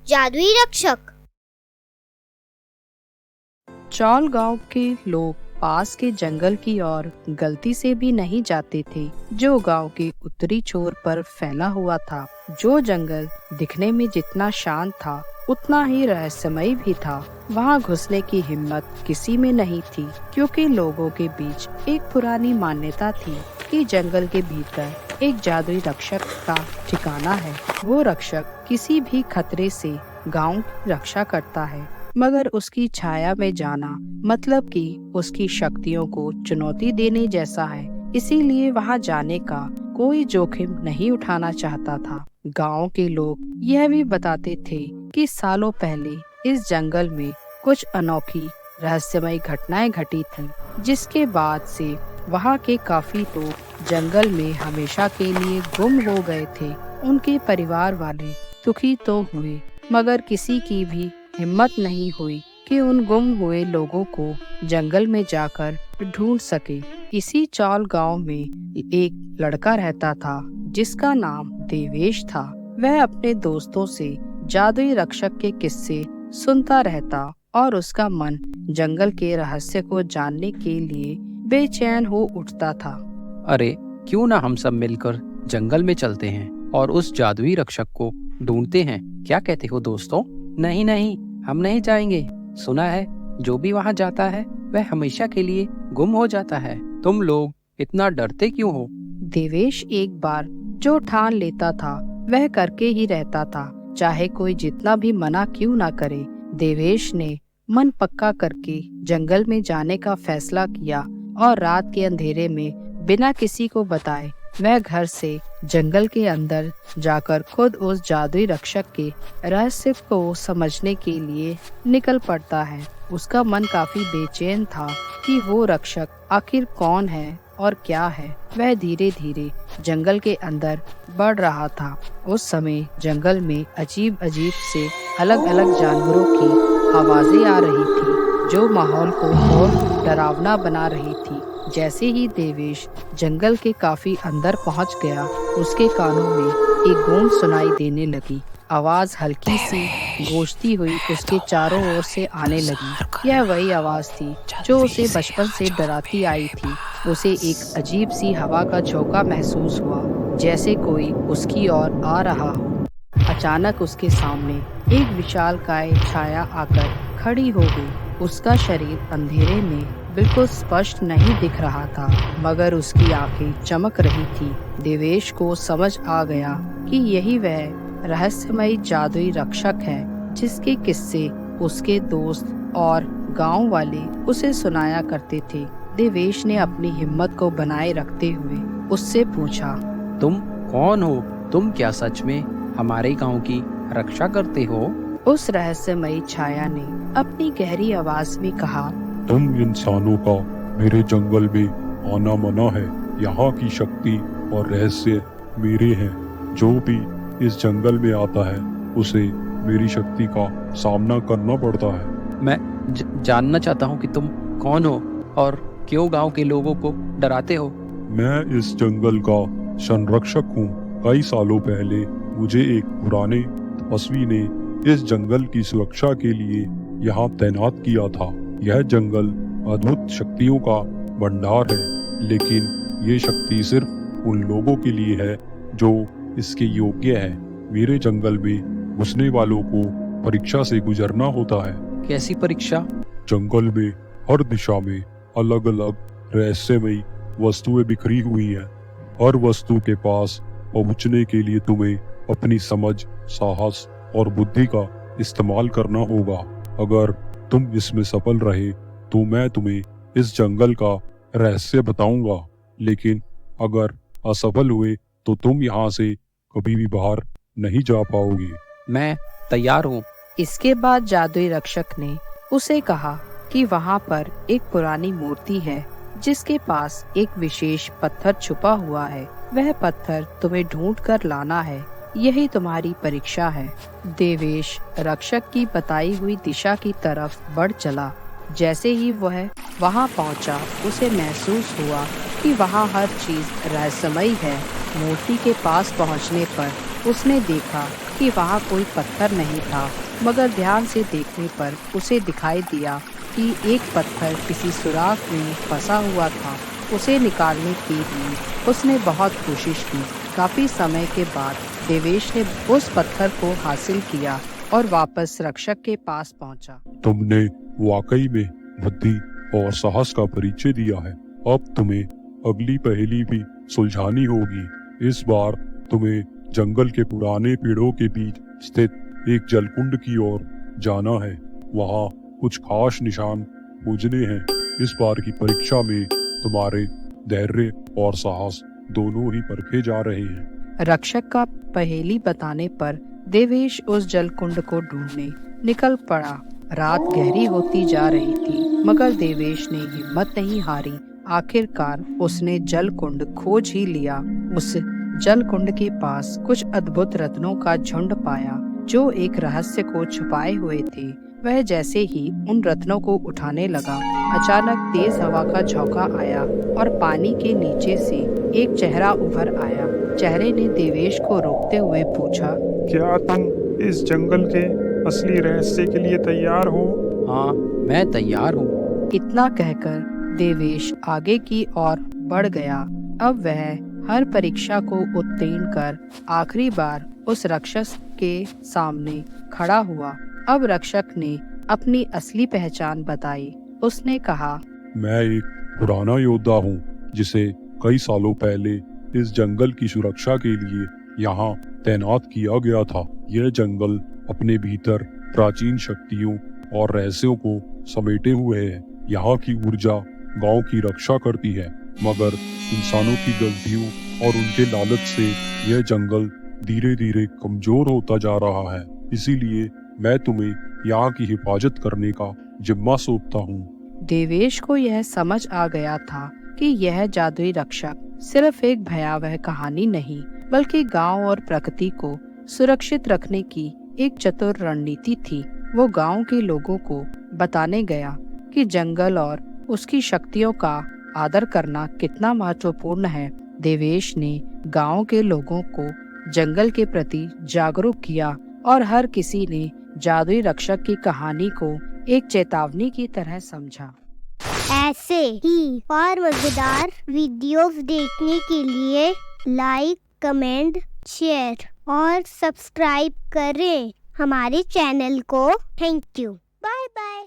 जादुई रक्षक। चौल गांव के लोग पास के जंगल की ओर गलती से भी नहीं जाते थे, जो गांव के उत्तरी छोर पर फैला हुआ था। जो जंगल दिखने में जितना शांत था, उतना ही रहस्यमयी भी था। वहां घुसने की हिम्मत किसी में नहीं थी, क्योंकि लोगों के बीच एक पुरानी मान्यता थी कि जंगल के भीतर एक जादुई रक्षक का ठिकाना है। वो रक्षक किसी भी खतरे से गांव की रक्षा करता है, मगर उसकी छाया में जाना मतलब कि उसकी शक्तियों को चुनौती देने जैसा है। इसीलिए वहां जाने का कोई जोखिम नहीं उठाना चाहता था। गांव के लोग यह भी बताते थे कि सालों पहले इस जंगल में कुछ अनोखी रहस्यमयी घटनाएं घटी थीं, जिसके बाद से वहां के काफी लोग जंगल में हमेशा के लिए गुम हो गए थे। उनके परिवार वाले दुखी तो हुए, मगर किसी की भी हिम्मत नहीं हुई कि उन गुम हुए लोगों को जंगल में जाकर ढूंढ सके। इसी चौल गांव में एक लड़का रहता था, जिसका नाम देवेश था। वह अपने दोस्तों से जादुई रक्षक के किस्से सुनता रहता और उसका मन जंगल के रहस्य को जानने के लिए बेचैन हो उठता था। अरे क्यों ना हम सब मिलकर जंगल में चलते हैं और उस जादुई रक्षक को ढूंढते हैं। क्या कहते हो दोस्तों? नहीं नहीं, हम नहीं जाएंगे। सुना है जो भी वहां जाता है वह हमेशा के लिए गुम हो जाता है। तुम लोग इतना डरते क्यों हो? देवेश एक बार जो ठान लेता था वह करके ही रहता था, चाहे कोई जितना भी मना क्यों ना करे। देवेश ने मन पक्का करके जंगल में जाने का फैसला किया और रात के अंधेरे में बिना किसी को बताए वह घर से जंगल के अंदर जाकर खुद उस जादुई रक्षक के रहस्य को समझने के लिए निकल पड़ता है। उसका मन काफी बेचैन था कि वो रक्षक आखिर कौन है और क्या है। वह धीरे धीरे जंगल के अंदर बढ़ रहा था। उस समय जंगल में अजीब अजीब से अलग अलग जानवरों की आवाजें आ रही थी, जो माहौल को और डरावना बना रही थी। जैसे ही देवेश जंगल के काफी अंदर पहुंच गया, उसके कानों में एक गूंज सुनाई देने लगी। आवाज हल्की सी गूंजती हुई उसके चारों ओर से आने लगी। यह वही आवाज थी जो उसे बचपन से डराती आई थी। उसे एक अजीब सी हवा का झोंका महसूस हुआ, जैसे कोई उसकी ओर आ रहा हो। अचानक उसके सामने एक विशालकाय छाया आकर खड़ी हो गई। उसका शरीर अंधेरे में बिल्कुल स्पष्ट नहीं दिख रहा था, मगर उसकी आंखें चमक रही थी। देवेश को समझ आ गया कि यही वह रहस्यमयी जादुई रक्षक है, जिसके किस्से उसके दोस्त और गांव वाले उसे सुनाया करते थे। देवेश ने अपनी हिम्मत को बनाए रखते हुए उससे पूछा, तुम कौन हो? तुम क्या सच में हमारे गांव की रक्षा करते हो? उस रहस्यमयी छाया ने अपनी गहरी आवाज में कहा, तुम इंसानों का मेरे जंगल में आना मना है। यहाँ की शक्ति और रहस्य मेरे हैं। जो भी इस जंगल में आता है उसे मेरी शक्ति का सामना करना पड़ता है। मैं जानना चाहता हूँ कि तुम कौन हो और क्यों गांव के लोगों को डराते हो? मैं इस जंगल का संरक्षक हूँ। कई सालों पहले मुझे एक पुराने तपस्वी ने इस जंगल की सुरक्षा के लिए यहाँ तैनात किया था। यह जंगल अद्भुत शक्तियों का भंडार है, लेकिन ये शक्ति सिर्फ उन लोगों के लिए है जो इसके योग्य है। मेरे जंगल में घुसने वालों को परीक्षा से गुजरना होता है। कैसी परीक्षा? जंगल में हर दिशा में अलग अलग रहस्यमयी वस्तुएं बिखरी हुई हैं। हर वस्तु के पास पहुंचने के लिए तुम्हें अपनी समझ, साहस और बुद्धि का इस्तेमाल करना होगा। अगर तुम इसमें सफल रहे तो मैं तुम्हें इस जंगल का रहस्य बताऊंगा, लेकिन अगर असफल हुए तो तुम यहाँ से कभी भी बाहर नहीं जा पाओगे। मैं तैयार हूँ। इसके बाद जादुई रक्षक ने उसे कहा कि वहाँ पर एक पुरानी मूर्ति है, जिसके पास एक विशेष पत्थर छुपा हुआ है। वह पत्थर तुम्हें ढूंढ कर लाना है। यही तुम्हारी परीक्षा है। देवेश रक्षक की बताई हुई दिशा की तरफ बढ़ चला। जैसे ही वह वहां पहुंचा, उसे महसूस हुआ कि वहां हर चीज रहस्यमयी है। मूर्ति के पास पहुंचने पर उसने देखा कि वहाँ कोई पत्थर नहीं था, मगर ध्यान से देखने पर उसे दिखाई दिया कि एक पत्थर किसी सुराख में फंसा हुआ था। उसे निकालने के लिए उसने बहुत कोशिश की। काफी समय के बाद देवेश ने उस पत्थर को हासिल किया और वापस रक्षक के पास पहुंचा। तुमने वाकई में बुद्धि और साहस का परिचय दिया है। अब तुम्हें अगली पहेली भी सुलझानी होगी। इस बार तुम्हें जंगल के पुराने पेड़ों के बीच स्थित एक जलकुंड की ओर जाना है। वहाँ कुछ खास निशान खोजने हैं। इस बार की परीक्षा में तुम्हारे धैर्य और साहस दोनों ही परखे जा रहे हैं। रक्षक का पहेली बताने पर देवेश उस जलकुंड को ढूंढने निकल पड़ा। रात गहरी होती जा रही थी, मगर देवेश ने हिम्मत नहीं हारी। आखिरकार उसने जलकुंड खोज ही लिया। उस जलकुंड के पास कुछ अद्भुत रत्नों का झुंड पाया, जो एक रहस्य को छुपाए हुए थे। वह जैसे ही उन रत्नों को उठाने लगा, अचानक तेज हवा का झोंका आया और पानी के नीचे से एक चेहरा उभर आया। चेहरे ने देवेश को रोकते हुए पूछा, क्या तुम इस जंगल के असली रहस्य के लिए तैयार हो? हाँ, मैं तैयार हूँ। इतना कहकर देवेश आगे की ओर बढ़ गया। अब वह हर परीक्षा को उत्तीर्ण कर आखिरी बार उस रक्षक के सामने खड़ा हुआ। अब रक्षक ने अपनी असली पहचान बताई। उसने कहा, मैं एक पुराना योद्धा हूँ, जिसे कई सालों पहले इस जंगल की सुरक्षा के लिए यहाँ तैनात किया गया था। यह जंगल अपने भीतर प्राचीन शक्तियों और रहस्यों को समेटे हुए है। यहाँ की ऊर्जा गांव की रक्षा करती है, मगर इंसानों की गलतियों और उनके लालच से यह जंगल धीरे धीरे कमजोर होता जा रहा है। इसीलिए मैं तुम्हें यहाँ की हिफाजत करने का जिम्मा सौंपता हूँ। देवेश को यह समझ आ गया था कि यह जादुई रक्षक सिर्फ एक भयावह कहानी नहीं, बल्कि गांव और प्रकृति को सुरक्षित रखने की एक चतुर रणनीति थी। वो गांव के लोगों को बताने गया कि जंगल और उसकी शक्तियों का आदर करना कितना महत्वपूर्ण है। देवेश ने गांव के लोगों को जंगल के प्रति जागरूक किया और हर किसी ने जादुई रक्षक की कहानी को एक चेतावनी की तरह समझा। ऐसे ही और मजेदार वीडियोस देखने के लिए लाइक, कमेंट, शेयर और सब्सक्राइब करें हमारे चैनल को। Thank you. Bye bye.